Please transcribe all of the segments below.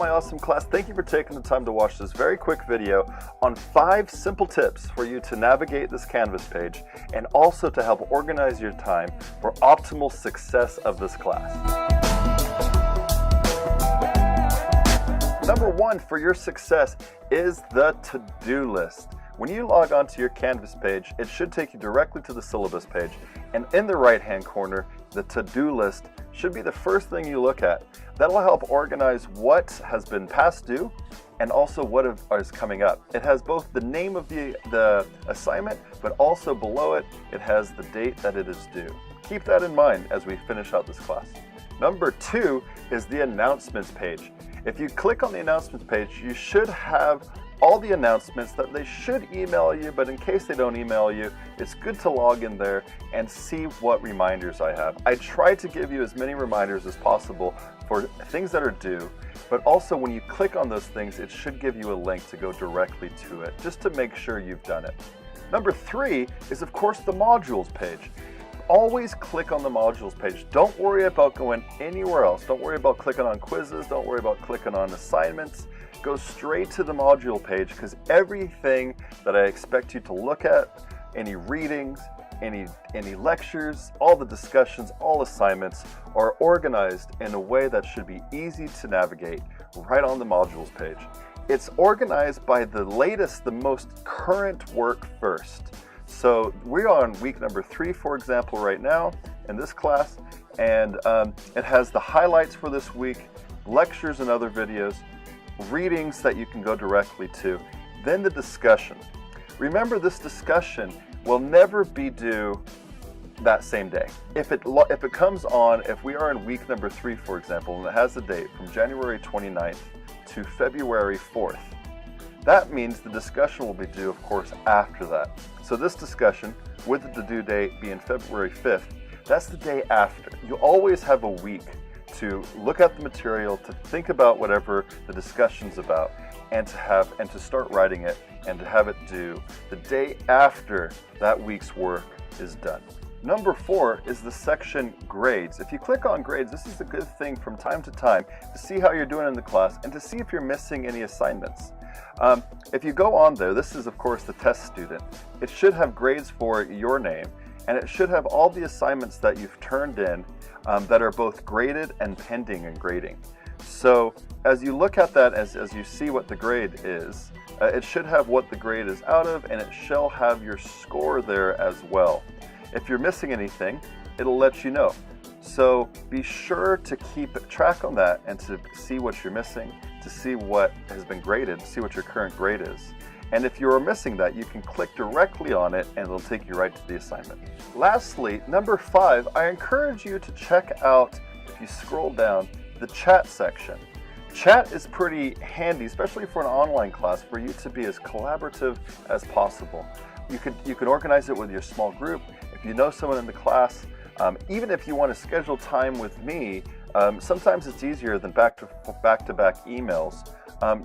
my awesome class? Thank you for taking the time to watch this very quick video on 5 simple tips for you to navigate this Canvas page and also to help organize your time for optimal success of this class. Number 1 for your success is the to-do list. When you log onto your Canvas page, it should take you directly to the syllabus page, and in the right-hand corner, the to-do list should be the first thing you look at. That'll help organize what has been past due and also what is coming up. It has both the name of the assignment, but also below it, it has the date that it is due. Keep that in mind as we finish out this class. Number 2 is the announcements page. If you click on the announcements page, you should have all the announcements that they should email you, but in case they don't email you, it's good to log in there and see what reminders I have. I try to give you as many reminders as possible for things that are due, but also when you click on those things, it should give you a link to go directly to it, just to make sure you've done it. Number 3 is, of course, the modules page. Always click on the modules page. Don't worry about going anywhere else. Don't worry about clicking on quizzes. Don't worry about clicking on assignments. Go straight to the module page, because everything that I expect you to look at, any readings, any lectures, all the discussions, all assignments are organized in a way that should be easy to navigate right on the modules page. It's organized by the latest, the most current work first. So we're on week number 3, for example, right now in this class, and it has the highlights for this week, lectures and other videos, readings that you can go directly to, then the discussion. Remember, this discussion will never be due that same day. If it comes on, if we are in week number 3, for example, and it has a date from January 29th to February 4th, that means the discussion will be due, of course, after that. So this discussion, with the due date being February 5th, that's the day after. You always have a week to look at the material, to think about whatever the discussion's about, and to start writing it, and to have it due the day after that week's work is done. Number 4 is the section grades. If you click on grades, this is a good thing from time to time to see how you're doing in the class and to see if you're missing any assignments. If you go on there, this is of course the test student. It should have grades for your name, and it should have all the assignments that you've turned in that are both graded and pending in grading. So as you look at that, as you see what the grade is, it should have what the grade is out of, and it shall have your score there as well. If you're missing anything, it'll let you know. So be sure to keep track on that and to see what you're missing, to see what has been graded, to see what your current grade is. And if you are missing that, you can click directly on it and it'll take you right to the assignment. Lastly, number 5, I encourage you to check out, if you scroll down, the chat section. Chat is pretty handy, especially for an online class, for you to be as collaborative as possible. You can organize it with your small group. If you know someone in the class, even if you want to schedule time with me, sometimes it's easier than back-to-back emails.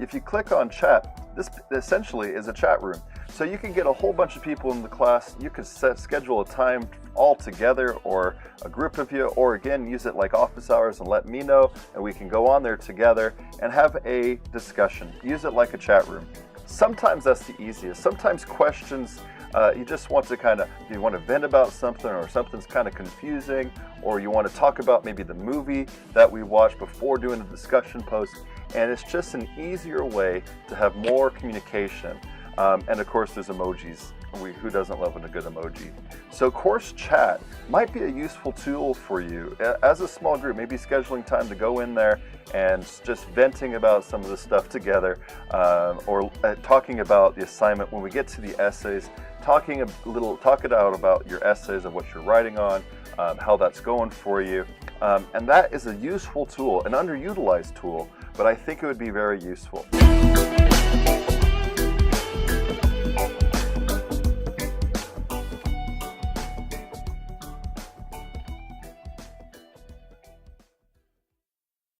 If you click on chat, this essentially is a chat room. So you can get a whole bunch of people in the class. You could schedule a time all together, or a group of you, or again, use it like office hours and let me know, and we can go on there together and have a discussion. Use it like a chat room. Sometimes that's the easiest. Sometimes questions, you just want to you want to vent about something, or something's kind of confusing, or you want to talk about maybe the movie that we watched before doing the discussion post, and it's just an easier way to have more communication. And of course, there's emojis. Who doesn't love a good emoji? So course chat might be a useful tool for you as a small group, maybe scheduling time to go in there and just venting about some of the stuff together, or talking about the assignment. When we get to the essays, talk it out about your essays of what you're writing on, how that's going for you. And that is a useful tool, an underutilized tool, but I think it would be very useful.